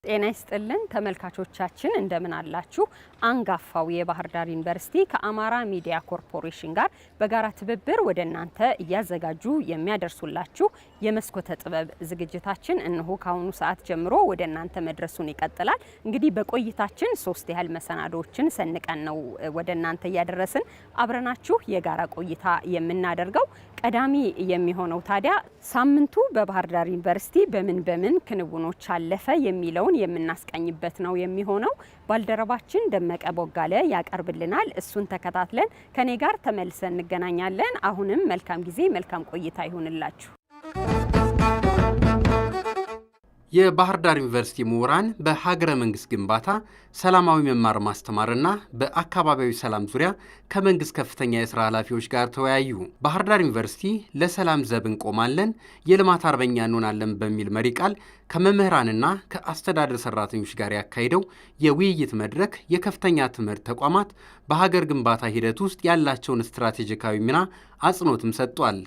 ጤና ይስጥልን ተመልካቾቻችን እንደምን አላችሁ? አንጋፋው የባህር ዳር ዩኒቨርሲቲ ከአማራ ሚዲያ ኮርፖሬሽን ጋር በጋራ ትብብር ወደ እናንተ እያዘጋጁ የሚያደርሱላችሁ የመስኮተ ጥበብ ዝግጅታችን እነሆ ካሁኑ ሰዓት ጀምሮ ወደ እናንተ መድረሱን ይቀጥላል። እንግዲህ በቆይታችን 3 ያህል መሰናዶዎችን ሰንቀን ነው ወደ እናንተ እያደረስን አብረናችሁ የጋራ ቆይታ የምናደርገው። ቀዳሚ የሚሆነው ታዲያ ሳምንቱ በባህር ዳር ዩኒቨርሲቲ በምን ክንውኖች አለፈ የሚለውን የምናስቀኝበት ነው የሚሆነው። ባልደረባችን ደመቀ ቦጋለ ያቀርብልናል። እሱን ተከታትለን ከኔ ጋር ተመልሰን እንገናኛለን። አሁንም መልካም ጊዜ መልካም ቆይታ ይሁንላችሁ። የባህር ዳር ዩኒቨርሲቲ ምሁራን በሀገረ መንግስት ግንባታ ሰላማዊ መማር ማስተማርና በአካባቢያዊ ሰላም ዙሪያ ከመንግስት ከፍተኛ የሥራ ኃላፊዎች ጋር ተወያዩ። ባህር ዳር ዩኒቨርሲቲ ለሰላም ዘብ እንቆማለን፣ የልማት አርበኛ እንሆናለን በሚል መሪ ቃል ከመምህራንና ከአስተዳደር ሰራተኞች ጋር ያካሄደው የውይይት መድረክ የከፍተኛ ትምህርት ተቋማት በሀገር ግንባታ ሂደት ውስጥ ያላቸውን ስትራቴጂካዊ ሚና አጽንኦትም ሰጥቷል።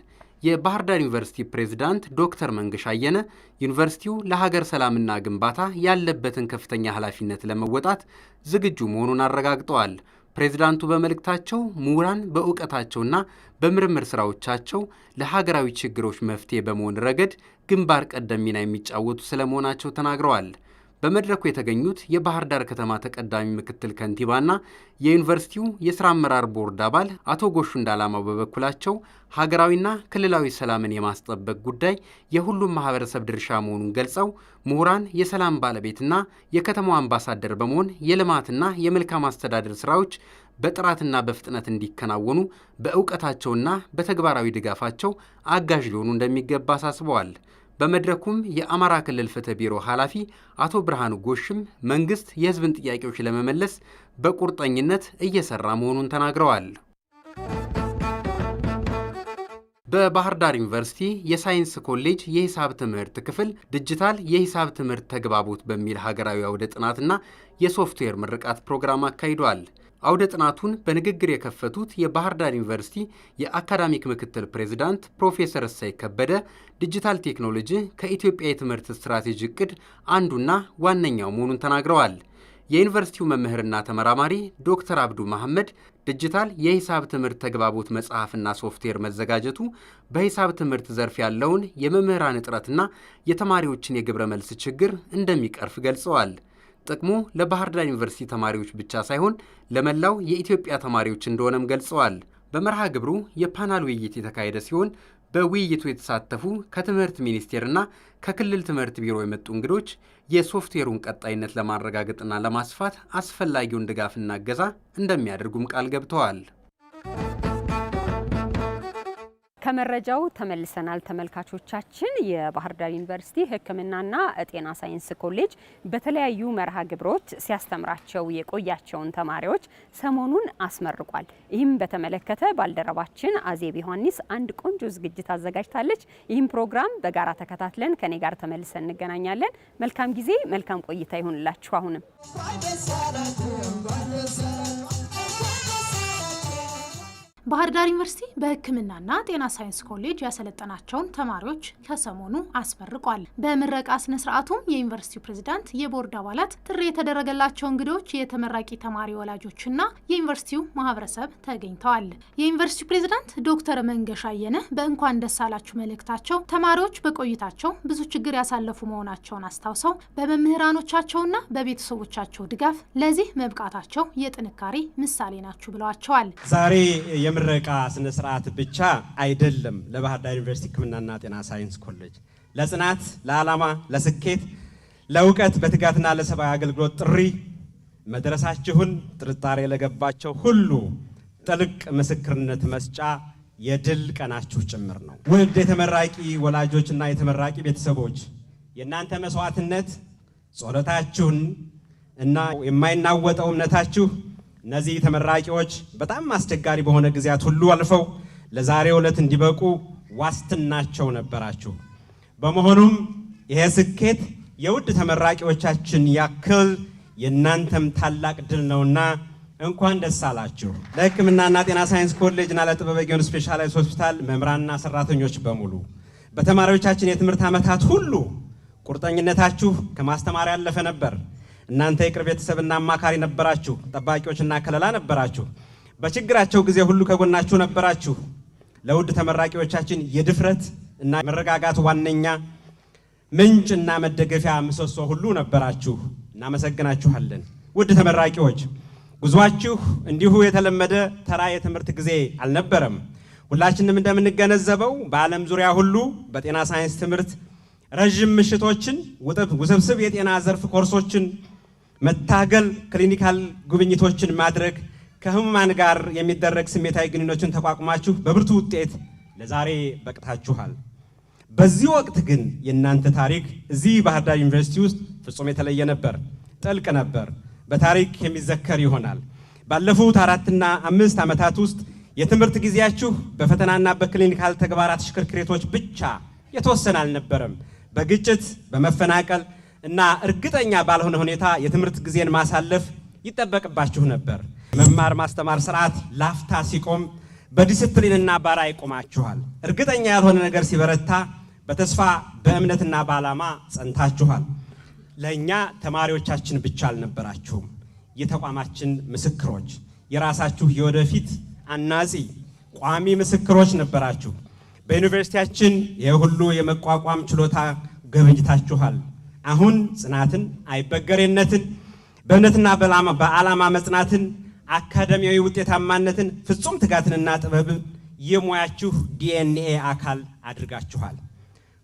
የባህር ዳር ዩኒቨርሲቲ ፕሬዝዳንት ዶክተር መንገሻ አየነ ዩኒቨርሲቲው ለሀገር ሰላምና ግንባታ ያለበትን ከፍተኛ ኃላፊነት ለመወጣት ዝግጁ መሆኑን አረጋግጠዋል። ፕሬዝዳንቱ በመልእክታቸው ምሁራን በእውቀታቸውና በምርምር ስራዎቻቸው ለሀገራዊ ችግሮች መፍትሄ በመሆን ረገድ ግንባር ቀደም ሚና የሚጫወቱ ስለመሆናቸው ተናግረዋል። በመድረኩ የተገኙት የባህር ዳር ከተማ ተቀዳሚ ምክትል ከንቲባና የዩኒቨርሲቲው የሥራ አመራር ቦርድ አባል አቶ ጎሹ እንዳላማው በበኩላቸው ሀገራዊና ክልላዊ ሰላምን የማስጠበቅ ጉዳይ የሁሉም ማህበረሰብ ድርሻ መሆኑን ገልጸው ምሁራን የሰላም ባለቤትና የከተማው አምባሳደር በመሆን የልማትና የመልካም አስተዳደር ስራዎች በጥራትና በፍጥነት እንዲከናወኑ በእውቀታቸውና በተግባራዊ ድጋፋቸው አጋዥ ሊሆኑ እንደሚገባ አሳስበዋል። በመድረኩም የአማራ ክልል ፍትህ ቢሮ ኃላፊ አቶ ብርሃኑ ጎሽም መንግስት የህዝብን ጥያቄዎች ለመመለስ በቁርጠኝነት እየሰራ መሆኑን ተናግረዋል። በባህር ዳር ዩኒቨርሲቲ የሳይንስ ኮሌጅ የሂሳብ ትምህርት ክፍል ዲጂታል የሂሳብ ትምህርት ተግባቦት በሚል ሀገራዊ አውደ ጥናትና የሶፍትዌር ምርቃት ፕሮግራም አካሂዷል። አውደ ጥናቱን በንግግር የከፈቱት የባህር ዳር ዩኒቨርሲቲ የአካዳሚክ ምክትል ፕሬዝዳንት ፕሮፌሰር እሰይ ከበደ ዲጂታል ቴክኖሎጂ ከኢትዮጵያ የትምህርት ስትራቴጂ እቅድ አንዱና ዋነኛው መሆኑን ተናግረዋል። የዩኒቨርሲቲው መምህርና ተመራማሪ ዶክተር አብዱ መሐመድ ዲጂታል የሂሳብ ትምህርት ተግባቦት መጽሐፍና ሶፍትዌር መዘጋጀቱ በሂሳብ ትምህርት ዘርፍ ያለውን የመምህራን እጥረትና የተማሪዎችን የግብረ መልስ ችግር እንደሚቀርፍ ገልጸዋል። ጥቅሙ ለባህር ዳር ዩኒቨርሲቲ ተማሪዎች ብቻ ሳይሆን ለመላው የኢትዮጵያ ተማሪዎች እንደሆነም ገልጸዋል። በመርሃ ግብሩ የፓናል ውይይት የተካሄደ ሲሆን በውይይቱ የተሳተፉ ከትምህርት ሚኒስቴርና ከክልል ትምህርት ቢሮ የመጡ እንግዶች የሶፍትዌሩን ቀጣይነት ለማረጋገጥና ለማስፋት አስፈላጊውን ድጋፍና እገዛ እንደሚያደርጉም ቃል ገብተዋል። ከመረጃው ተመልሰናል ተመልካቾቻችን። የባህር ዳር ዩኒቨርሲቲ ሕክምናና ጤና ሳይንስ ኮሌጅ በተለያዩ መርሃ ግብሮች ሲያስተምራቸው የቆያቸውን ተማሪዎች ሰሞኑን አስመርቋል። ይህም በተመለከተ ባልደረባችን አዜብ ዮሐንስ አንድ ቆንጆ ዝግጅት አዘጋጅታለች። ይህም ፕሮግራም በጋራ ተከታትለን ከኔ ጋር ተመልሰን እንገናኛለን። መልካም ጊዜ መልካም ቆይታ ይሁንላችሁ። አሁንም ባህር ዳር ዩኒቨርሲቲ በሕክምናና ጤና ሳይንስ ኮሌጅ ያሰለጠናቸውን ተማሪዎች ከሰሞኑ አስመርቋል። በምረቃ ስነ ስርዓቱም የዩኒቨርሲቲው ፕሬዝዳንት፣ የቦርድ አባላት፣ ጥሪ የተደረገላቸው እንግዶች፣ የተመራቂ ተማሪ ወላጆችና የዩኒቨርሲቲው ማህበረሰብ ተገኝተዋል። የዩኒቨርሲቲው ፕሬዝዳንት ዶክተር መንገሻ አየነ በእንኳን ደስ አላችሁ መልእክታቸው ተማሪዎች በቆይታቸው ብዙ ችግር ያሳለፉ መሆናቸውን አስታውሰው በመምህራኖቻቸውና በቤተሰቦቻቸው ድጋፍ ለዚህ መብቃታቸው የጥንካሬ ምሳሌ ናችሁ ብለዋቸዋል። ዛሬ ምረቃ ስነ ስርዓት ብቻ አይደለም ለባህር ዳር ዩኒቨርሲቲ ሕክምናና ጤና ሳይንስ ኮሌጅ ለጽናት፣ ለዓላማ፣ ለስኬት፣ ለእውቀት በትጋትና ለሰብአዊ አገልግሎት ጥሪ መድረሳችሁን ጥርጣሬ ለገባቸው ሁሉ ጥልቅ ምስክርነት መስጫ የድል ቀናችሁ ጭምር ነው። ውድ የተመራቂ ወላጆችና የተመራቂ ቤተሰቦች የእናንተ መስዋዕትነት፣ ጸሎታችሁን እና የማይናወጠው እምነታችሁ እነዚህ ተመራቂዎች በጣም አስቸጋሪ በሆነ ጊዜያት ሁሉ አልፈው ለዛሬው ዕለት እንዲበቁ ዋስትናቸው ነበራችሁ። በመሆኑም ይሄ ስኬት የውድ ተመራቂዎቻችን ያክል የእናንተም ታላቅ ድል ነውና እንኳን ደስ አላችሁ። ለሕክምናና ጤና ሳይንስ ኮሌጅና ለጥበበ ግዮን ስፔሻላይዝድ ሆስፒታል መምህራንና ሰራተኞች በሙሉ በተማሪዎቻችን የትምህርት ዓመታት ሁሉ ቁርጠኝነታችሁ ከማስተማር ያለፈ ነበር። እናንተ የቅርብ ቤተሰብና አማካሪ ነበራችሁ፣ ጠባቂዎችና ከለላ ነበራችሁ። በችግራቸው ጊዜ ሁሉ ከጎናችሁ ነበራችሁ። ለውድ ተመራቂዎቻችን የድፍረት እና መረጋጋት ዋነኛ ምንጭና መደገፊያ ምሰሶ ሁሉ ነበራችሁ። እናመሰግናችኋለን። ውድ ተመራቂዎች ጉዟችሁ እንዲሁ የተለመደ ተራ የትምህርት ጊዜ አልነበረም። ሁላችንም እንደምንገነዘበው በዓለም ዙሪያ ሁሉ በጤና ሳይንስ ትምህርት ረዥም ምሽቶችን፣ ውስብስብ የጤና ዘርፍ ኮርሶችን መታገል፣ ክሊኒካል ጉብኝቶችን ማድረግ፣ ከህሙማን ጋር የሚደረግ ስሜታዊ ግንኙነቶችን ተቋቁማችሁ በብርቱ ውጤት ለዛሬ በቅታችኋል። በዚህ ወቅት ግን የእናንተ ታሪክ እዚህ ባህር ዳር ዩኒቨርሲቲ ውስጥ ፍጹም የተለየ ነበር፣ ጥልቅ ነበር፣ በታሪክ የሚዘከር ይሆናል። ባለፉት 4 እና 5 ዓመታት ውስጥ የትምህርት ጊዜያችሁ በፈተናና በክሊኒካል ተግባራት ሽክርክሪቶች ብቻ የተወሰነ አልነበረም። በግጭት፣ በመፈናቀል እና እርግጠኛ ባልሆነ ሁኔታ የትምህርት ጊዜን ማሳለፍ ይጠበቅባችሁ ነበር። መማር ማስተማር ስርዓት ላፍታ ሲቆም በዲሲፕሊንና በራዕይ ቆማችኋል። እርግጠኛ ያልሆነ ነገር ሲበረታ በተስፋ በእምነትና በዓላማ ጸንታችኋል። ለእኛ ተማሪዎቻችን ብቻ አልነበራችሁም፣ የተቋማችን ምስክሮች፣ የራሳችሁ የወደፊት አናጺ ቋሚ ምስክሮች ነበራችሁ። በዩኒቨርሲቲያችን የሁሉ የመቋቋም ችሎታ ገብኝታችኋል። አሁን ጽናትን፣ አይበገሬነትን፣ በእምነትና በዓላማ መጽናትን፣ አካዳሚያዊ ውጤታማነትን፣ ፍጹም ትጋትንና ጥበብን የሙያችሁ ዲኤንኤ አካል አድርጋችኋል።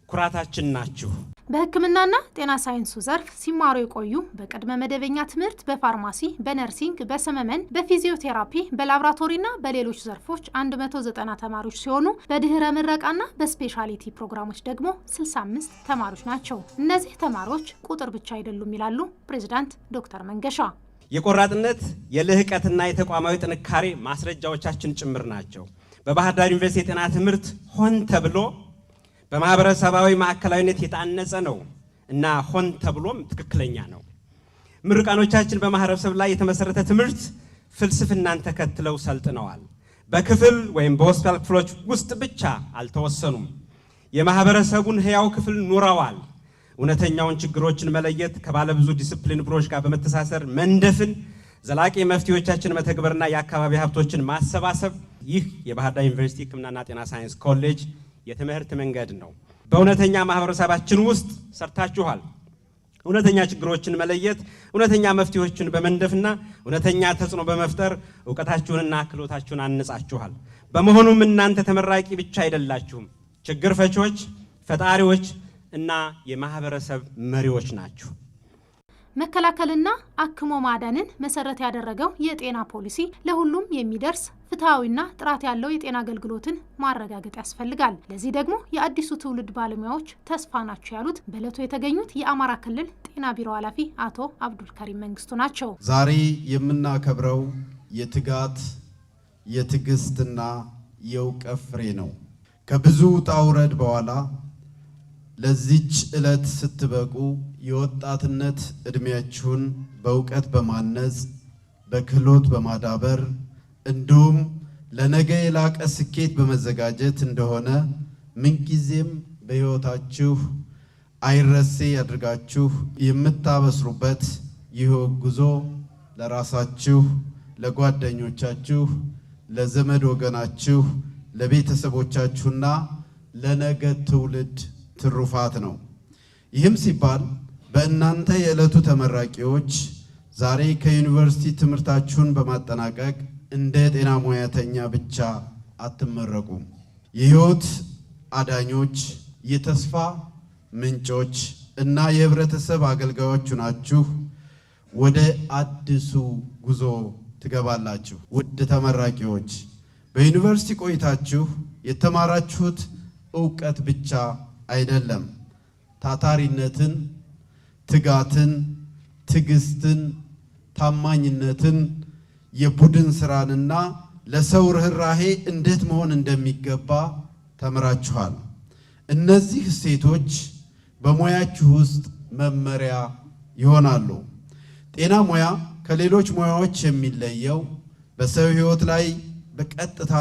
ኩራታችን ናችሁ። በሕክምናና ጤና ሳይንሱ ዘርፍ ሲማሩ የቆዩ በቅድመ መደበኛ ትምህርት፣ በፋርማሲ፣ በነርሲንግ፣ በሰመመን፣ በፊዚዮቴራፒ፣ በላቦራቶሪና በሌሎች ዘርፎች 190 ተማሪዎች ሲሆኑ በድህረ ምረቃና በስፔሻሊቲ ፕሮግራሞች ደግሞ 65 ተማሪዎች ናቸው። እነዚህ ተማሪዎች ቁጥር ብቻ አይደሉም ይላሉ ፕሬዝዳንት ዶክተር መንገሻ። የቆራጥነት የልህቀትና የተቋማዊ ጥንካሬ ማስረጃዎቻችን ጭምር ናቸው። በባህር ዳር ዩኒቨርሲቲ የጤና ትምህርት ሆን ተብሎ በማህበረሰባዊ ማዕከላዊነት የታነጸ ነው እና ሆን ተብሎም ትክክለኛ ነው። ምሩቃኖቻችን በማህበረሰብ ላይ የተመሰረተ ትምህርት ፍልስፍናን ተከትለው ሰልጥነዋል። በክፍል ወይም በሆስፒታል ክፍሎች ውስጥ ብቻ አልተወሰኑም። የማህበረሰቡን ህያው ክፍል ኑረዋል። እውነተኛውን ችግሮችን መለየት፣ ከባለብዙ ዲሲፕሊን ብሮች ጋር በመተሳሰር መንደፍን፣ ዘላቂ መፍትሄዎቻችን መተግበርና የአካባቢ ሀብቶችን ማሰባሰብ ይህ የባህር ዳር ዩኒቨርሲቲ ሕክምናና ጤና ሳይንስ ኮሌጅ የትምህርት መንገድ ነው። በእውነተኛ ማህበረሰባችን ውስጥ ሰርታችኋል። እውነተኛ ችግሮችን መለየት፣ እውነተኛ መፍትሄዎችን በመንደፍና እውነተኛ ተጽዕኖ በመፍጠር እውቀታችሁንና ክህሎታችሁን አንጻችኋል። በመሆኑም እናንተ ተመራቂ ብቻ አይደላችሁም፣ ችግር ፈቺዎች፣ ፈጣሪዎች እና የማህበረሰብ መሪዎች ናችሁ። መከላከልና አክሞ ማዳንን መሰረት ያደረገው የጤና ፖሊሲ ለሁሉም የሚደርስ ፍትሐዊና ጥራት ያለው የጤና አገልግሎትን ማረጋገጥ ያስፈልጋል። ለዚህ ደግሞ የአዲሱ ትውልድ ባለሙያዎች ተስፋ ናቸው ያሉት በዕለቱ የተገኙት የአማራ ክልል ጤና ቢሮ ኃላፊ አቶ አብዱልከሪም መንግስቱ ናቸው። ዛሬ የምናከብረው የትጋት የትዕግስትና የእውቀት ፍሬ ነው። ከብዙ ውጣ ውረድ በኋላ ለዚች ዕለት ስትበቁ የወጣትነት ዕድሜያችሁን በእውቀት በማነጽ በክህሎት በማዳበር እንዲሁም ለነገ የላቀ ስኬት በመዘጋጀት እንደሆነ ምንጊዜም በሕይወታችሁ አይረሴ ያድርጋችሁ የምታበስሩበት ይህ ጉዞ ለራሳችሁ፣ ለጓደኞቻችሁ፣ ለዘመድ ወገናችሁ፣ ለቤተሰቦቻችሁና ለነገ ትውልድ ትሩፋት ነው። ይህም ሲባል በእናንተ የዕለቱ ተመራቂዎች ዛሬ ከዩኒቨርሲቲ ትምህርታችሁን በማጠናቀቅ እንደ ጤና ሙያተኛ ብቻ አትመረቁም። የህይወት አዳኞች፣ የተስፋ ምንጮች እና የህብረተሰብ አገልጋዮች ናችሁ ወደ አዲሱ ጉዞ ትገባላችሁ። ውድ ተመራቂዎች በዩኒቨርሲቲ ቆይታችሁ የተማራችሁት ዕውቀት ብቻ አይደለም። ታታሪነትን፣ ትጋትን፣ ትዕግስትን፣ ታማኝነትን፣ የቡድን ስራንና ለሰው ርህራሄ እንዴት መሆን እንደሚገባ ተምራችኋል። እነዚህ እሴቶች በሙያችሁ ውስጥ መመሪያ ይሆናሉ። ጤና ሙያ ከሌሎች ሙያዎች የሚለየው በሰው ህይወት ላይ በቀጥታ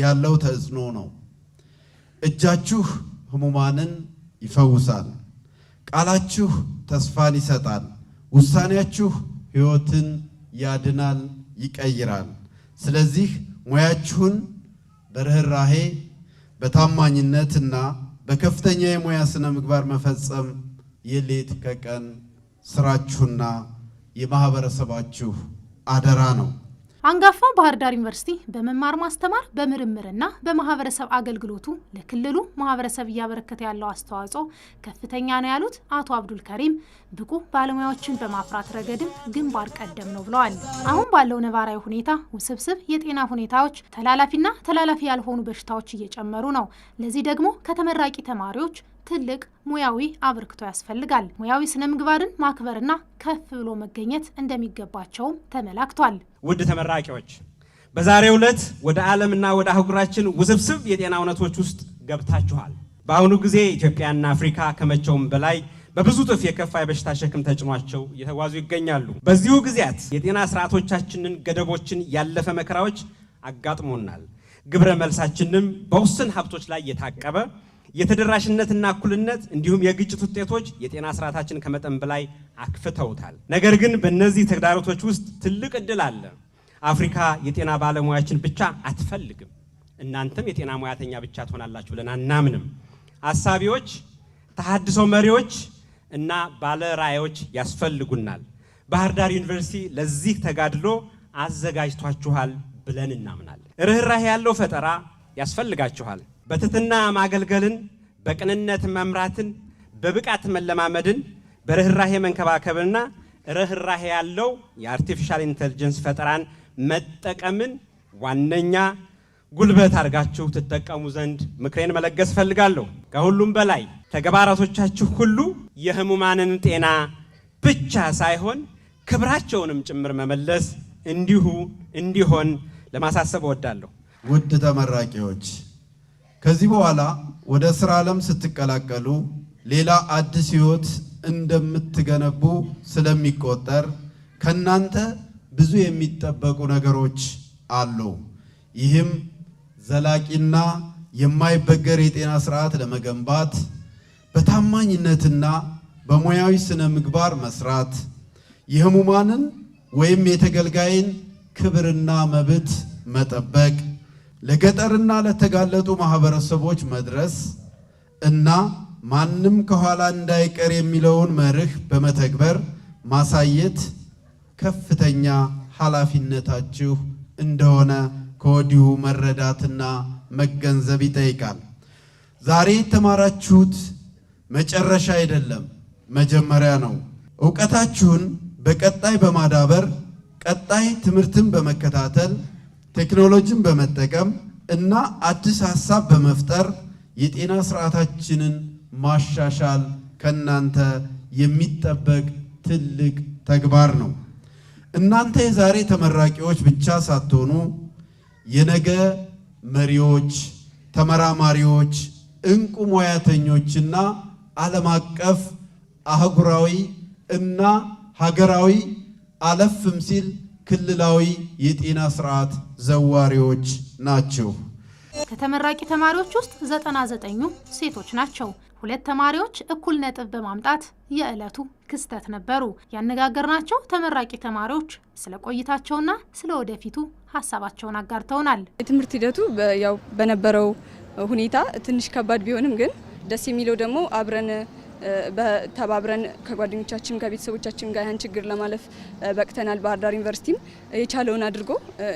ያለው ተጽዕኖ ነው። እጃችሁ ህሙማንን ይፈውሳል። ቃላችሁ ተስፋን ይሰጣል። ውሳኔያችሁ ህይወትን ያድናል፣ ይቀይራል። ስለዚህ ሙያችሁን በርህራሄ በታማኝነትና በከፍተኛ የሙያ ስነ ምግባር መፈጸም የሌት ከቀን ስራችሁና የማህበረሰባችሁ አደራ ነው። አንጋፋው ባህር ዳር ዩኒቨርሲቲ በመማር ማስተማር በምርምርና በማህበረሰብ አገልግሎቱ ለክልሉ ማህበረሰብ እያበረከተ ያለው አስተዋጽኦ ከፍተኛ ነው ያሉት አቶ አብዱል ከሪም ብቁ ባለሙያዎችን በማፍራት ረገድም ግንባር ቀደም ነው ብለዋል። አሁን ባለው ነባራዊ ሁኔታ ውስብስብ የጤና ሁኔታዎች፣ ተላላፊና ተላላፊ ያልሆኑ በሽታዎች እየጨመሩ ነው። ለዚህ ደግሞ ከተመራቂ ተማሪዎች ትልቅ ሙያዊ አበርክቶ ያስፈልጋል። ሙያዊ ስነ ምግባርን ማክበርና ከፍ ብሎ መገኘት እንደሚገባቸውም ተመላክቷል። ውድ ተመራቂዎች በዛሬው ዕለት ወደ ዓለምና ወደ አህጉራችን ውስብስብ የጤና እውነቶች ውስጥ ገብታችኋል። በአሁኑ ጊዜ ኢትዮጵያና አፍሪካ ከመቼውም በላይ በብዙ ጥፍ የከፋ የበሽታ ሸክም ተጭኗቸው እየተጓዙ ይገኛሉ። በዚሁ ጊዜያት የጤና ስርዓቶቻችንን ገደቦችን ያለፈ መከራዎች አጋጥሞናል። ግብረ መልሳችንም በውስን ሀብቶች ላይ የታቀበ የተደራሽነትና እኩልነት እንዲሁም የግጭት ውጤቶች የጤና ስርዓታችን ከመጠን በላይ አክፍተውታል። ነገር ግን በእነዚህ ተግዳሮቶች ውስጥ ትልቅ እድል አለ። አፍሪካ የጤና ባለሙያችን ብቻ አትፈልግም። እናንተም የጤና ሙያተኛ ብቻ ትሆናላችሁ ብለን አናምንም። አሳቢዎች፣ ተሐድሶ መሪዎች እና ባለ ራዕዮች ያስፈልጉናል። ባህር ዳር ዩኒቨርሲቲ ለዚህ ተጋድሎ አዘጋጅቷችኋል ብለን እናምናለን። ርህራሄ ያለው ፈጠራ ያስፈልጋችኋል። በትህትና ማገልገልን፣ በቅንነት መምራትን፣ በብቃት መለማመድን፣ በርህራሄ መንከባከብንና ርህራሄ ያለው የአርቲፊሻል ኢንተለጀንስ ፈጠራን መጠቀምን ዋነኛ ጉልበት አድርጋችሁ ትጠቀሙ ዘንድ ምክሬን መለገስ ፈልጋለሁ። ከሁሉም በላይ ተግባራቶቻችሁ ሁሉ የህሙማንን ጤና ብቻ ሳይሆን ክብራቸውንም ጭምር መመለስ እንዲሆን ለማሳሰብ እወዳለሁ። ውድ ተመራቂዎች ከዚህ በኋላ ወደ ስራ ዓለም ስትቀላቀሉ ሌላ አዲስ ህይወት እንደምትገነቡ ስለሚቆጠር ከናንተ ብዙ የሚጠበቁ ነገሮች አሉ። ይህም ዘላቂና የማይበገር የጤና ስርዓት ለመገንባት በታማኝነትና በሙያዊ ስነ ምግባር መስራት፣ የህሙማንን ወይም የተገልጋይን ክብርና መብት መጠበቅ፣ ለገጠርና ለተጋለጡ ማህበረሰቦች መድረስ እና ማንም ከኋላ እንዳይቀር የሚለውን መርህ በመተግበር ማሳየት ከፍተኛ ኃላፊነታችሁ እንደሆነ ከወዲሁ መረዳትና መገንዘብ ይጠይቃል። ዛሬ የተማራችሁት መጨረሻ አይደለም፣ መጀመሪያ ነው። ዕውቀታችሁን በቀጣይ በማዳበር ቀጣይ ትምህርትን በመከታተል ቴክኖሎጂን በመጠቀም እና አዲስ ሐሳብ በመፍጠር የጤና ስርዓታችንን ማሻሻል ከናንተ የሚጠበቅ ትልቅ ተግባር ነው። እናንተ የዛሬ ተመራቂዎች ብቻ ሳትሆኑ የነገ መሪዎች፣ ተመራማሪዎች፣ እንቁ ሙያተኞችና ዓለም አቀፍ አህጉራዊ እና ሀገራዊ አለፍም ሲል ክልላዊ የጤና ስርዓት ዘዋሪዎች ናቸው። ከተመራቂ ተማሪዎች ውስጥ 99ኙ ሴቶች ናቸው። 2 ተማሪዎች እኩል ነጥብ በማምጣት የዕለቱ ክስተት ነበሩ። ያነጋገርናቸው ተመራቂ ተማሪዎች ስለ ቆይታቸውና ስለ ወደፊቱ ሀሳባቸውን አጋርተውናል። የትምህርት ሂደቱ በነበረው ሁኔታ ትንሽ ከባድ ቢሆንም ግን ደስ የሚለው ደግሞ አብረን በተባብረን ከጓደኞቻችን ከቤተሰቦቻችን ጋር ያን ችግር ለማለፍ በቅተናል። ባህር ዳር ዩኒቨርሲቲም የቻለውን አድርጎ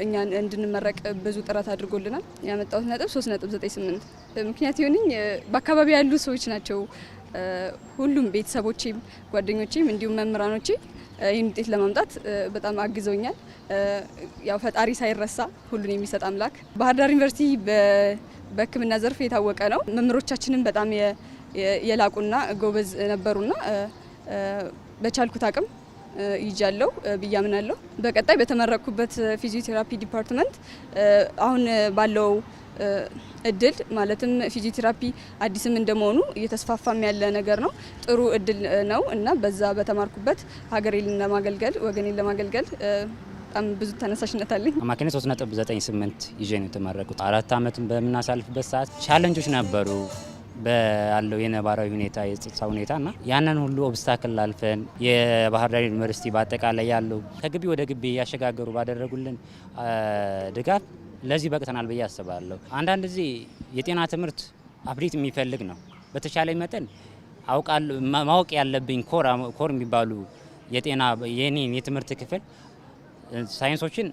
እኛን እንድንመረቅ ብዙ ጥረት አድርጎልናል። ያመጣሁት ነጥብ 3.98 ምክንያት የሆነኝ በአካባቢ ያሉ ሰዎች ናቸው። ሁሉም ቤተሰቦቼም ጓደኞቼም እንዲሁም መምህራኖቼ ይህን ውጤት ለማምጣት በጣም አግዘውኛል። ያው ፈጣሪ ሳይረሳ ሁሉን የሚሰጥ አምላክ። ባህር ዳር ዩኒቨርሲቲ በሕክምና ዘርፍ የታወቀ ነው። መምህሮቻችንም በጣም የላቁና ጎበዝ ነበሩና በቻልኩት አቅም ይጃለው ብዬ አምናለሁ። በቀጣይ በተመረቅኩበት ፊዚዮቴራፒ ዲፓርትመንት አሁን ባለው እድል ማለትም ፊዚዮቴራፒ አዲስም እንደመሆኑ እየተስፋፋም ያለ ነገር ነው። ጥሩ እድል ነው እና በዛ በተማርኩበት ሀገሬን ለማገልገል ወገኔን ለማገልገል በጣም ብዙ ተነሳሽነት አለኝ። አማካኝ 3.98 ይዤ ነው የተመረቁት። 4 ዓመት በምናሳልፍበት ሰዓት ቻሌንጆች ነበሩ ባለው የነባራዊ ሁኔታ የጸጥታ ሁኔታና ያንን ሁሉ ኦብስታክል አልፈን የባህር ዳር ዩኒቨርሲቲ በአጠቃላይ ያለው ከግቢ ወደ ግቢ ያሸጋገሩ ባደረጉልን ድጋፍ ለዚህ በቅተናል ብዬ አስባለሁ። አንዳንድ ጊዜ የጤና ትምህርት አፕዴት የሚፈልግ ነው። በተቻለ መጠን አውቃለሁ ማወቅ ያለብኝ ኮር የሚባሉ የኔን የትምህርት ክፍል ሳይንሶችን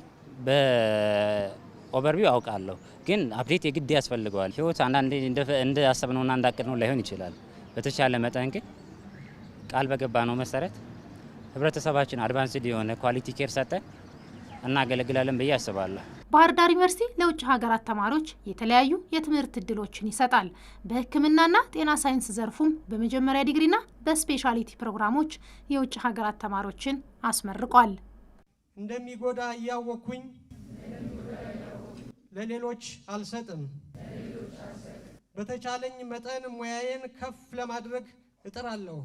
በኦቨርቪው አውቃለሁ፣ ግን አፕዴት የግድ ያስፈልገዋል። ህይወት አንዳንዴ እንደ አሰብነውና እንዳቀድነው ላይሆን ይችላል። በተቻለ መጠን ግን ቃል በገባነው መሰረት ህብረተሰባችን አድቫንስድ የሆነ ኳሊቲ ኬር ሰጠን እናገለግላለን ብዬ አስባለሁ። ባህር ዳር ዩኒቨርሲቲ ለውጭ ሀገራት ተማሪዎች የተለያዩ የትምህርት እድሎችን ይሰጣል። በሕክምናና ጤና ሳይንስ ዘርፉም በመጀመሪያ ዲግሪና በስፔሻሊቲ ፕሮግራሞች የውጭ ሀገራት ተማሪዎችን አስመርቋል። እንደሚጎዳ እያወቅኩኝ ለሌሎች አልሰጥም። በተቻለኝ መጠን ሙያዬን ከፍ ለማድረግ እጥራለሁ።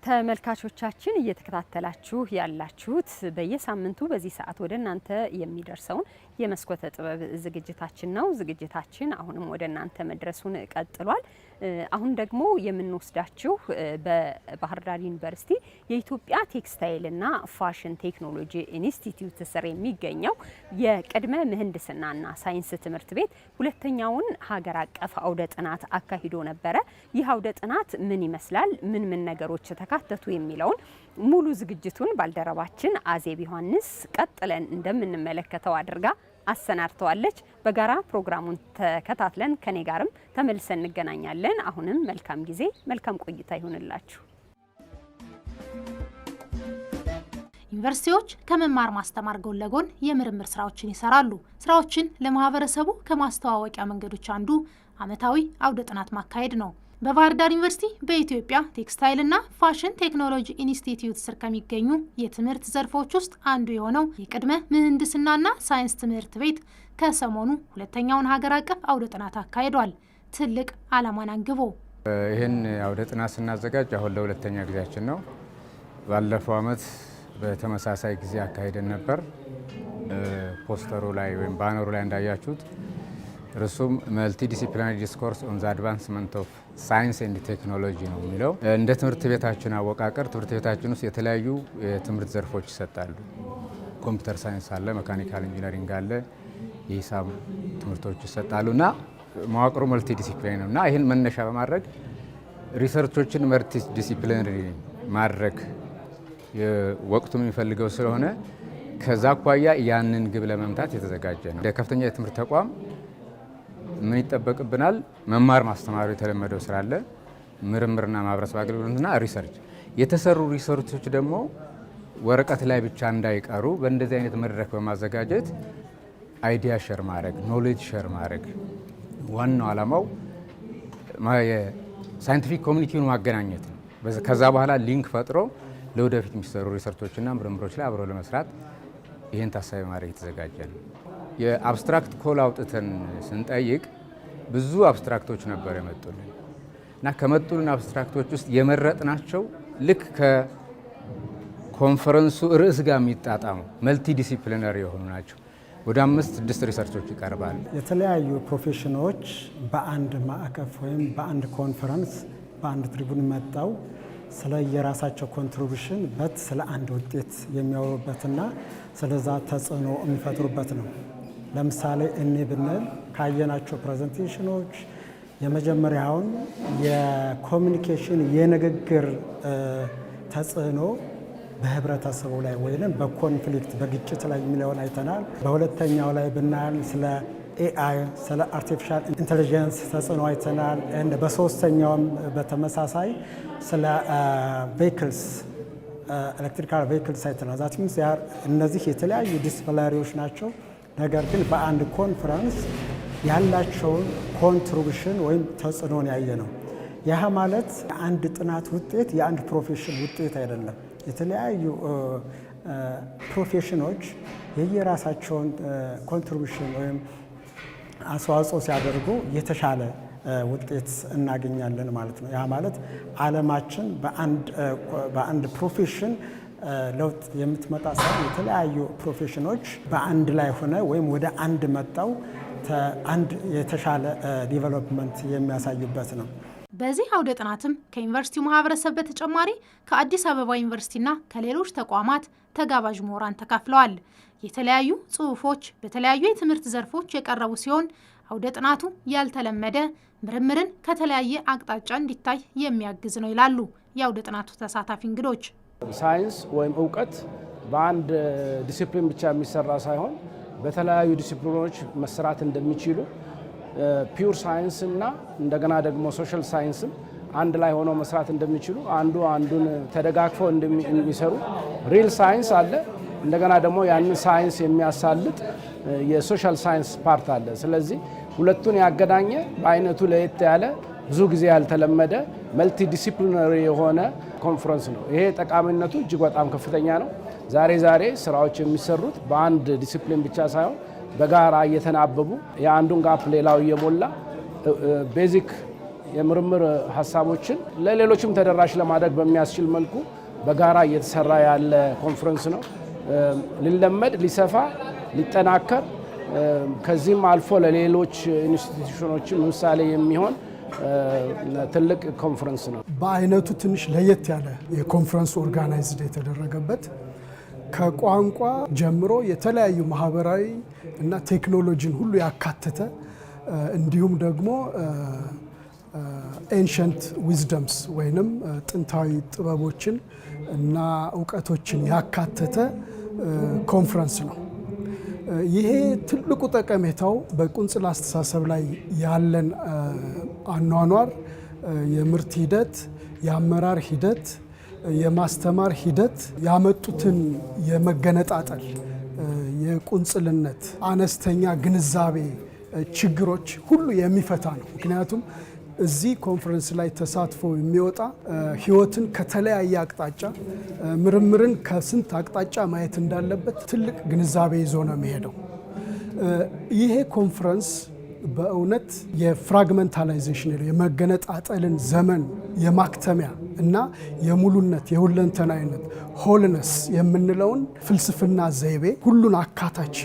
ተመልካቾቻችን እየተከታተላችሁ ያላችሁት በየሳምንቱ በዚህ ሰዓት ወደ እናንተ የሚደርሰውን የመስኮተ ጥበብ ዝግጅታችን ነው። ዝግጅታችን አሁንም ወደ እናንተ መድረሱን ቀጥሏል። አሁን ደግሞ የምንወስዳችሁ በባህር ዳር ዩኒቨርሲቲ የኢትዮጵያ ቴክስታይልና ፋሽን ቴክኖሎጂ ኢንስቲትዩት ስር የሚገኘው የቅድመ ምህንድስናና ሳይንስ ትምህርት ቤት ሁለተኛውን ሀገር አቀፍ አውደ ጥናት አካሂዶ ነበረ። ይህ አውደ ጥናት ምን ይመስላል፣ ምን ነገሮች ተካተቱ የሚለውን ሙሉ ዝግጅቱን ባልደረባችን አዜብ ዮሐንስ ቀጥለን እንደምንመለከተው አድርጋ አሰናድተዋለች። በጋራ ፕሮግራሙን ተከታትለን ከኔ ጋርም ተመልሰን እንገናኛለን። አሁንም መልካም ጊዜ፣ መልካም ቆይታ ይሁንላችሁ። ዩኒቨርሲቲዎች ከመማር ማስተማር ጎን ለጎን የምርምር ስራዎችን ይሰራሉ። ስራዎችን ለማህበረሰቡ ከማስተዋወቂያ መንገዶች አንዱ ዓመታዊ አውደ ጥናት ማካሄድ ነው። በባህር ዳር ዩኒቨርሲቲ በኢትዮጵያ ቴክስታይልና ፋሽን ቴክኖሎጂ ኢንስቲትዩት ስር ከሚገኙ የትምህርት ዘርፎች ውስጥ አንዱ የሆነው የቅድመ ምህንድስናና ሳይንስ ትምህርት ቤት ከሰሞኑ ሁለተኛውን ሀገር አቀፍ አውደ ጥናት አካሂዷል። ትልቅ ዓላማን አንግቦ ይህን አውደ ጥናት ስናዘጋጅ አሁን ለሁለተኛ ጊዜያችን ነው። ባለፈው ዓመት በተመሳሳይ ጊዜ አካሂደን ነበር። ፖስተሩ ላይ ወይም ባነሩ ላይ እንዳያችሁት እርሱም መልቲ ዲሲፕሊናሪ ዲስኮርስ ኦን ዘ አድቫንስመንት ኦፍ ሳይንስ ኤንድ ቴክኖሎጂ ነው የሚለው። እንደ ትምህርት ቤታችን አወቃቀር ትምህርት ቤታችን ውስጥ የተለያዩ የትምህርት ዘርፎች ይሰጣሉ። ኮምፒውተር ሳይንስ አለ፣ መካኒካል ኢንጂነሪንግ አለ፣ የሂሳብ ትምህርቶች ይሰጣሉ እና መዋቅሩ መልቲ ዲሲፕሊናሪ ነው እና ይህን መነሻ በማድረግ ሪሰርቾችን መልቲ ዲሲፕሊናሪ ማድረግ ወቅቱ የሚፈልገው ስለሆነ ከዛ አኳያ ያንን ግብ ለመምታት የተዘጋጀ ነው። ከፍተኛ የትምህርት ተቋም ምን ይጠበቅብናል? መማር ማስተማሩ የተለመደው ስራ አለ፣ ምርምርና ማህበረሰብ አገልግሎትና ሪሰርች። የተሰሩ ሪሰርቾች ደግሞ ወረቀት ላይ ብቻ እንዳይቀሩ በእንደዚህ አይነት መድረክ በማዘጋጀት አይዲያ ሸር ማድረግ፣ ኖሌጅ ሸር ማድረግ ዋናው ዓላማው የሳይንቲፊክ ኮሚኒቲውን ማገናኘት ነው። ከዛ በኋላ ሊንክ ፈጥሮ ለወደፊት የሚሰሩ ሪሰርቾችና ምርምሮች ላይ አብረው ለመስራት ይህን ታሳቢ ማድረግ የተዘጋጀ ነው። የአብስትራክት ኮል አውጥተን ስንጠይቅ ብዙ አብስትራክቶች ነበር የመጡልን እና ከመጡልን አብስትራክቶች ውስጥ የመረጥናቸው ልክ ከኮንፈረንሱ ርዕስ ጋር የሚጣጣሙ መልቲ ዲሲፕሊነሪ የሆኑ ናቸው። ወደ 5-6 ሪሰርቾች ይቀርባል። የተለያዩ ፕሮፌሽኖች በአንድ ማዕቀፍ ወይም በአንድ ኮንፈረንስ በአንድ ትሪቡን መጣው ስለ የራሳቸው ኮንትሪቢሽን ስለ አንድ ውጤት የሚያወሩበትና ስለዛ ተጽዕኖ የሚፈጥሩበት ነው። ለምሳሌ እኔ ብንል ካየናቸው ፕሬዘንቴሽኖች የመጀመሪያውን የኮሚኒኬሽን የንግግር ተጽዕኖ በህብረተሰቡ ላይ ወይም በኮንፍሊክት በግጭት ላይ የሚለውን አይተናል። በሁለተኛው ላይ ብናል ስለ ኤአይ ስለ አርቲፊሻል ኢንተለጀንስ ተጽዕኖ አይተናል። በሶስተኛውም በተመሳሳይ ስለ ቬሂክልስ ኤሌክትሪካል ቬሂክልስ አይተናል። ዛት ሚንስ እነዚህ የተለያዩ ዲስፕሊነሪዎች ናቸው። ነገር ግን በአንድ ኮንፈረንስ ያላቸውን ኮንትሪቢሽን ወይም ተጽዕኖን ያየ ነው። ያህ ማለት የአንድ ጥናት ውጤት የአንድ ፕሮፌሽን ውጤት አይደለም። የተለያዩ ፕሮፌሽኖች የየራሳቸውን ኮንትሪቢሽን ወይም አስተዋጽኦ ሲያደርጉ የተሻለ ውጤት እናገኛለን ማለት ነው። ያ ማለት ዓለማችን በአንድ ፕሮፌሽን ለውጥ የምትመጣ ሳይሆን የተለያዩ ፕሮፌሽኖች በአንድ ላይ ሆነ ወይም ወደ አንድ መጣው አንድ የተሻለ ዲቨሎፕመንት የሚያሳዩበት ነው። በዚህ አውደ ጥናትም ከዩኒቨርሲቲው ማህበረሰብ በተጨማሪ ከአዲስ አበባ ዩኒቨርሲቲና ከሌሎች ተቋማት ተጋባዥ ምሁራን ተካፍለዋል። የተለያዩ ጽሁፎች በተለያዩ የትምህርት ዘርፎች የቀረቡ ሲሆን አውደ ጥናቱ ያልተለመደ ምርምርን ከተለያየ አቅጣጫ እንዲታይ የሚያግዝ ነው ይላሉ የአውደ ጥናቱ ተሳታፊ እንግዶች። ሳይንስ ወይም እውቀት በአንድ ዲሲፕሊን ብቻ የሚሰራ ሳይሆን በተለያዩ ዲሲፕሊኖች መስራት እንደሚችሉ ፒውር ሳይንስ እና እንደገና ደግሞ ሶሻል ሳይንስም አንድ ላይ ሆነው መስራት እንደሚችሉ አንዱ አንዱን ተደጋግፈው እንደሚሰሩ ሪል ሳይንስ አለ። እንደገና ደግሞ ያንን ሳይንስ የሚያሳልጥ የሶሻል ሳይንስ ፓርት አለ። ስለዚህ ሁለቱን ያገናኘ በአይነቱ ለየት ያለ ብዙ ጊዜ ያልተለመደ መልቲ ዲሲፕሊነሪ የሆነ ኮንፈረንስ ነው። ይሄ ጠቃሚነቱ እጅግ በጣም ከፍተኛ ነው። ዛሬ ስራዎች የሚሰሩት በአንድ ዲሲፕሊን ብቻ ሳይሆን በጋራ እየተናበቡ የአንዱን ጋፕ ሌላው እየሞላ ቤዚክ የምርምር ሀሳቦችን ለሌሎችም ተደራሽ ለማድረግ በሚያስችል መልኩ በጋራ እየተሰራ ያለ ኮንፈረንስ ነው። ሊለመድ፣ ሊሰፋ፣ ሊጠናከር ከዚህም አልፎ ለሌሎች ኢንስቲትዩሽኖችም ምሳሌ የሚሆን ትልቅ ኮንፈረንስ ነው። በአይነቱ ትንሽ ለየት ያለ የኮንፈረንስ ኦርጋናይዝድ የተደረገበት ከቋንቋ ጀምሮ የተለያዩ ማህበራዊ እና ቴክኖሎጂን ሁሉ ያካተተ እንዲሁም ደግሞ ኤንሸንት ዊዝደምስ ወይንም ጥንታዊ ጥበቦችን እና እውቀቶችን ያካተተ ኮንፈረንስ ነው። ይሄ ትልቁ ጠቀሜታው በቁንጽል አስተሳሰብ ላይ ያለን አኗኗር፣ የምርት ሂደት፣ የአመራር ሂደት፣ የማስተማር ሂደት ያመጡትን የመገነጣጠል፣ የቁንጽልነት አነስተኛ ግንዛቤ ችግሮች ሁሉ የሚፈታ ነው። ምክንያቱም እዚህ ኮንፈረንስ ላይ ተሳትፎ የሚወጣ ህይወትን ከተለያየ አቅጣጫ፣ ምርምርን ከስንት አቅጣጫ ማየት እንዳለበት ትልቅ ግንዛቤ ይዞ ነው የሚሄደው። ይሄ ኮንፈረንስ በእውነት የፍራግመንታላይዜሽን የመገነጣጠልን ዘመን የማክተሚያ እና የሙሉነት የሁለንተናዊነት ሆልነስ የምንለውን ፍልስፍና ዘይቤ ሁሉን አካታች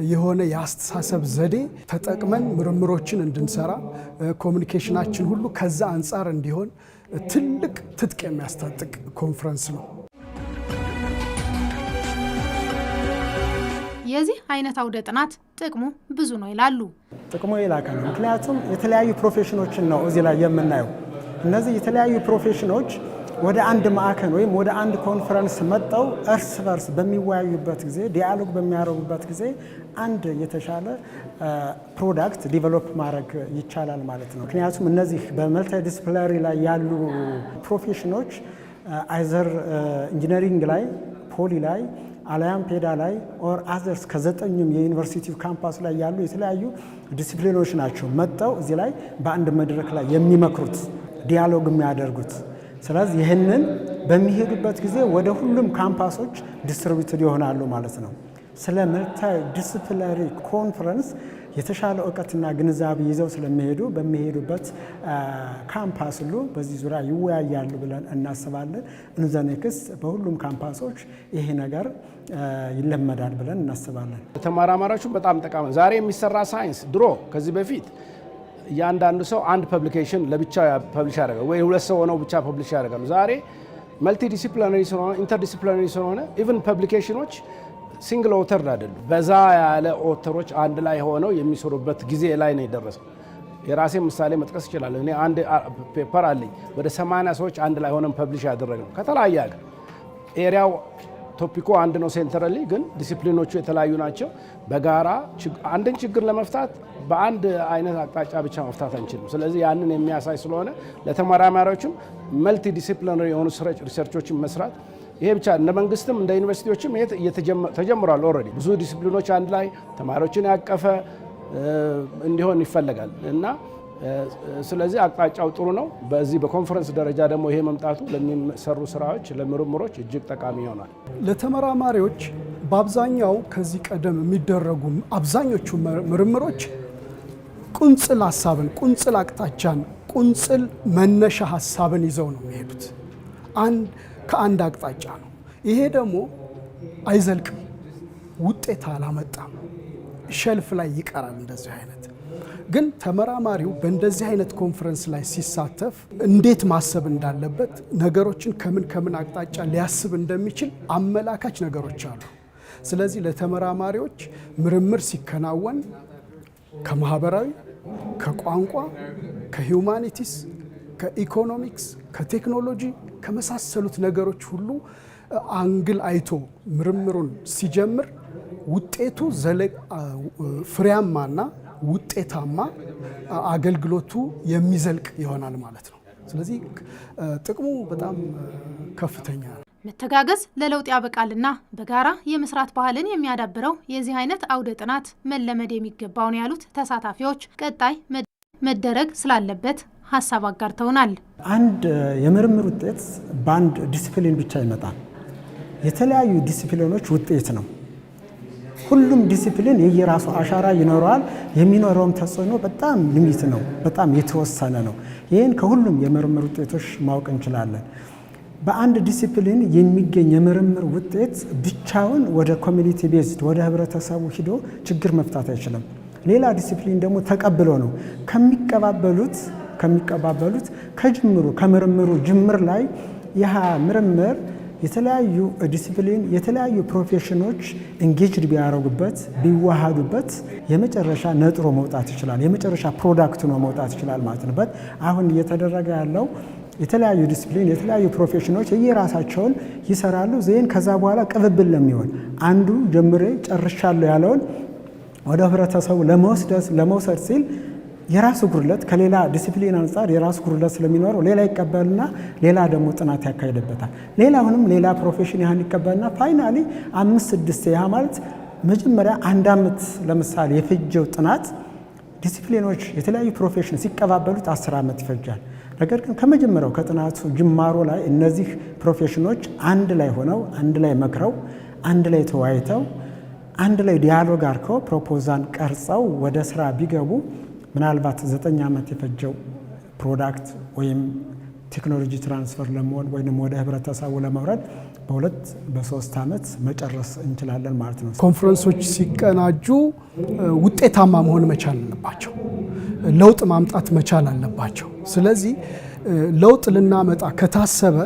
የሆነ የአስተሳሰብ ዘዴ ተጠቅመን ምርምሮችን እንድንሰራ ኮሚኒኬሽናችን ሁሉ ከዛ አንጻር እንዲሆን ትልቅ ትጥቅ የሚያስታጥቅ ኮንፈረንስ ነው። የዚህ አይነት አውደ ጥናት ጥቅሙ ብዙ ነው ይላሉ። ጥቅሙ የላቀ ነው። ምክንያቱም የተለያዩ ፕሮፌሽኖችን ነው እዚህ ላይ የምናየው። እነዚህ የተለያዩ ፕሮፌሽኖች ወደ አንድ ማዕከል ወይም ወደ አንድ ኮንፈረንስ መጥተው እርስ በርስ በሚወያዩበት ጊዜ፣ ዲያሎግ በሚያደርጉበት ጊዜ አንድ የተሻለ ፕሮዳክት ዲቨሎፕ ማድረግ ይቻላል ማለት ነው። ምክንያቱም እነዚህ በመልቲ ዲስፕሊነሪ ላይ ያሉ ፕሮፌሽኖች አይዘር ኢንጂነሪንግ ላይ፣ ፖሊ ላይ አለያም ፔዳ ላይ ኦር አዘርስ ከዘጠኙም የዩኒቨርሲቲ ካምፓስ ላይ ያሉ የተለያዩ ዲሲፕሊኖች ናቸው መጥተው እዚህ ላይ በአንድ መድረክ ላይ የሚመክሩት ዲያሎግ የሚያደርጉት። ስለዚህ ይህንን በሚሄዱበት ጊዜ ወደ ሁሉም ካምፓሶች ዲስትሪቢዩትድ ይሆናሉ ማለት ነው። ስለ መልቲ ዲስፕሊነሪ ኮንፈረንስ የተሻለ እውቀትና ግንዛቤ ይዘው ስለሚሄዱ በሚሄዱበት ካምፓስ ሁሉ በዚህ ዙሪያ ይወያያሉ ብለን እናስባለን። እንዘኔክስ በሁሉም ካምፓሶች ይሄ ነገር ይለመዳል ብለን እናስባለን። ተመራማሪዎቹ በጣም ጠቃሚ። ዛሬ የሚሰራ ሳይንስ ድሮ ከዚህ በፊት እያንዳንዱ ሰው አንድ ፐብሊኬሽን ለብቻ ፐብሊሽ ያደርጋል ወይ ሁለት ሰው ሆነው ብቻ ፐብሊሽ ያደርጋሉ። ዛሬ መልቲ ዲሲፕሊነሪ ስለሆነ ኢንተርዲሲፕሊነሪ ስለሆነ ኢቭን ፐብሊኬሽኖች ሲንግል ኦተር አይደሉም። በዛ ያለ ኦተሮች አንድ ላይ ሆነው የሚሰሩበት ጊዜ ላይ ነው የደረሰው። የራሴ ምሳሌ መጥቀስ ይችላል። እኔ አንድ ፔፐር አለኝ ወደ 80 ሰዎች አንድ ላይ ሆነን ፐብሊሽ ያደረግነው ከተለያየ ሀገር። ኤሪያው ቶፒኩ አንድ ነው ሴንትራሊ፣ ግን ዲሲፕሊኖቹ የተለያዩ ናቸው። በጋራ አንድን ችግር ለመፍታት በአንድ አይነት አቅጣጫ ብቻ መፍታት አንችልም። ስለዚህ ያንን የሚያሳይ ስለሆነ ለተመራማሪዎችም መልቲ ዲሲፕሊነሪ የሆኑ ሪሰርቾችን መስራት ይሄ ብቻ እንደ መንግስትም እንደ ዩኒቨርሲቲዎችም ይሄ ተጀምሯል። ኦልሬዲ ብዙ ዲሲፕሊኖች አንድ ላይ ተማሪዎችን ያቀፈ እንዲሆን ይፈልጋል እና ስለዚህ አቅጣጫው ጥሩ ነው። በዚህ በኮንፈረንስ ደረጃ ደግሞ ይሄ መምጣቱ ለሚሰሩ ስራዎች ለምርምሮች እጅግ ጠቃሚ ይሆናል። ለተመራማሪዎች በአብዛኛው ከዚህ ቀደም የሚደረጉ አብዛኞቹ ምርምሮች ቁንጽል ሀሳብን፣ ቁንጽል አቅጣጫን፣ ቁንጽል መነሻ ሀሳብን ይዘው ነው የሚሄዱት ከአንድ አቅጣጫ ነው። ይሄ ደግሞ አይዘልቅም፣ ውጤት አላመጣም፣ ሸልፍ ላይ ይቀራል። እንደዚህ አይነት ግን ተመራማሪው በእንደዚህ አይነት ኮንፈረንስ ላይ ሲሳተፍ እንዴት ማሰብ እንዳለበት ነገሮችን ከምን አቅጣጫ ሊያስብ እንደሚችል አመላካች ነገሮች አሉ። ስለዚህ ለተመራማሪዎች ምርምር ሲከናወን ከማህበራዊ፣ ከቋንቋ፣ ከሂውማኒቲስ፣ ከኢኮኖሚክስ፣ ከቴክኖሎጂ ከመሳሰሉት ነገሮች ሁሉ አንግል አይቶ ምርምሩን ሲጀምር ውጤቱ ፍሬያማና ውጤታማ አገልግሎቱ የሚዘልቅ ይሆናል ማለት ነው። ስለዚህ ጥቅሙ በጣም ከፍተኛ ነው። መተጋገዝ ለለውጥ ያበቃልና በጋራ የመስራት ባህልን የሚያዳብረው የዚህ አይነት አውደ ጥናት መለመድ የሚገባው ነው ያሉት ተሳታፊዎች ቀጣይ መደረግ ስላለበት ሀሳብ አጋርተውናል። አንድ የምርምር ውጤት በአንድ ዲሲፕሊን ብቻ ይመጣል። የተለያዩ ዲሲፕሊኖች ውጤት ነው። ሁሉም ዲሲፕሊን የየራሱ አሻራ ይኖረዋል። የሚኖረውም ተጽዕኖ በጣም ሊሚት ነው፣ በጣም የተወሰነ ነው። ይህን ከሁሉም የምርምር ውጤቶች ማወቅ እንችላለን። በአንድ ዲሲፕሊን የሚገኝ የምርምር ውጤት ብቻውን ወደ ኮሚኒቲ ቤዝድ ወደ ህብረተሰቡ ሂዶ ችግር መፍታት አይችልም። ሌላ ዲሲፕሊን ደግሞ ተቀብሎ ነው ከሚቀባበሉት ከጅምሩ ከምርምሩ ጅምር ላይ ይህ ምርምር የተለያዩ ዲሲፕሊን የተለያዩ ፕሮፌሽኖች ኢንጌጅድ ቢያደርጉበት ቢዋሃዱበት የመጨረሻ ነጥሮ መውጣት ይችላል። የመጨረሻ ፕሮዳክት ነው መውጣት ይችላል ማለት ነው። አሁን እየተደረገ ያለው የተለያዩ ዲሲፕሊን የተለያዩ ፕሮፌሽኖች የየራሳቸውን ይሰራሉ። ዜን ከዛ በኋላ ቅብብል ለሚሆን አንዱ ጀምሬ ጨርሻለሁ ያለውን ወደ ህብረተሰቡ ለመውሰድ ሲል የራሱ ጉድለት ከሌላ ዲሲፕሊን አንጻር የራሱ ጉድለት ስለሚኖረው ሌላ ይቀበልና ሌላ ደግሞ ጥናት ያካሂድበታል። ሌላውንም ሌላ ፕሮፌሽን ያህን ይቀበልና ፋይናሊ 5-6 ያ ማለት መጀመሪያ 1 ዓመት ለምሳሌ የፈጀው ጥናት ዲሲፕሊኖች የተለያዩ ፕሮፌሽን ሲቀባበሉት 10 ዓመት ይፈጃል። ነገር ግን ከመጀመሪያው ከጥናቱ ጅማሮ ላይ እነዚህ ፕሮፌሽኖች አንድ ላይ ሆነው አንድ ላይ መክረው አንድ ላይ ተወያይተው አንድ ላይ ዲያሎግ አድርገው ፕሮፖዛል ቀርጸው ወደ ስራ ቢገቡ ምናልባት 9 ዓመት የፈጀው ፕሮዳክት ወይም ቴክኖሎጂ ትራንስፈር ለመሆን ወይም ወደ ህብረተሰቡ ለመውረድ በ2-3 ዓመት መጨረስ እንችላለን ማለት ነው። ኮንፈረንሶች ሲቀናጁ ውጤታማ መሆን መቻል አለባቸው፣ ለውጥ ማምጣት መቻል አለባቸው። ስለዚህ ለውጥ ልናመጣ ከታሰበ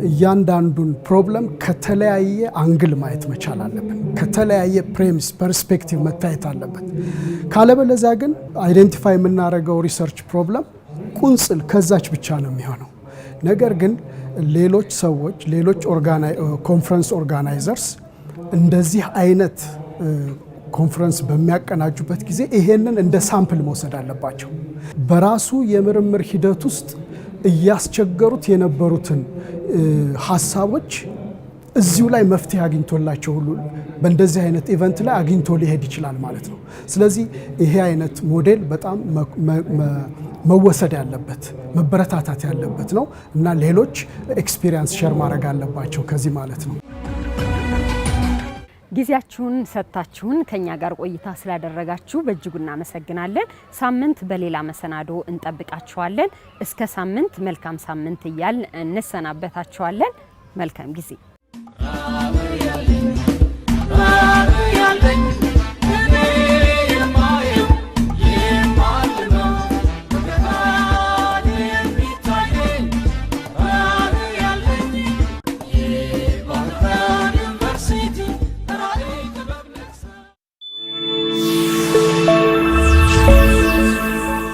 እያንዳንዱን ፕሮብለም ከተለያየ አንግል ማየት መቻል አለብን። ከተለያየ ፕሬሚስ ፐርስፔክቲቭ መታየት አለበት። ካለበለዚያ ግን አይዴንቲፋይ የምናደርገው ሪሰርች ፕሮብለም ቁንጽል ከዛች ብቻ ነው የሚሆነው። ነገር ግን ሌሎች ሰዎች ሌሎች ኮንፈረንስ ኦርጋናይዘርስ እንደዚህ አይነት ኮንፈረንስ በሚያቀናጁበት ጊዜ ይሄንን እንደ ሳምፕል መውሰድ አለባቸው። በራሱ የምርምር ሂደት ውስጥ እያስቸገሩት የነበሩትን ሀሳቦች እዚሁ ላይ መፍትሄ አግኝቶላቸው ሁሉ በእንደዚህ አይነት ኢቨንት ላይ አግኝቶ ሊሄድ ይችላል ማለት ነው። ስለዚህ ይሄ አይነት ሞዴል በጣም መወሰድ ያለበት መበረታታት ያለበት ነው እና ሌሎች ኤክስፒሪየንስ ሼር ማድረግ አለባቸው ከዚህ ማለት ነው። ጊዜያችሁን ሰጥታችሁን ከኛ ጋር ቆይታ ስላደረጋችሁ በእጅጉ እናመሰግናለን። ሳምንት በሌላ መሰናዶ እንጠብቃችኋለን። እስከ ሳምንት መልካም ሳምንት እያልን እንሰናበታችኋለን። መልካም ጊዜ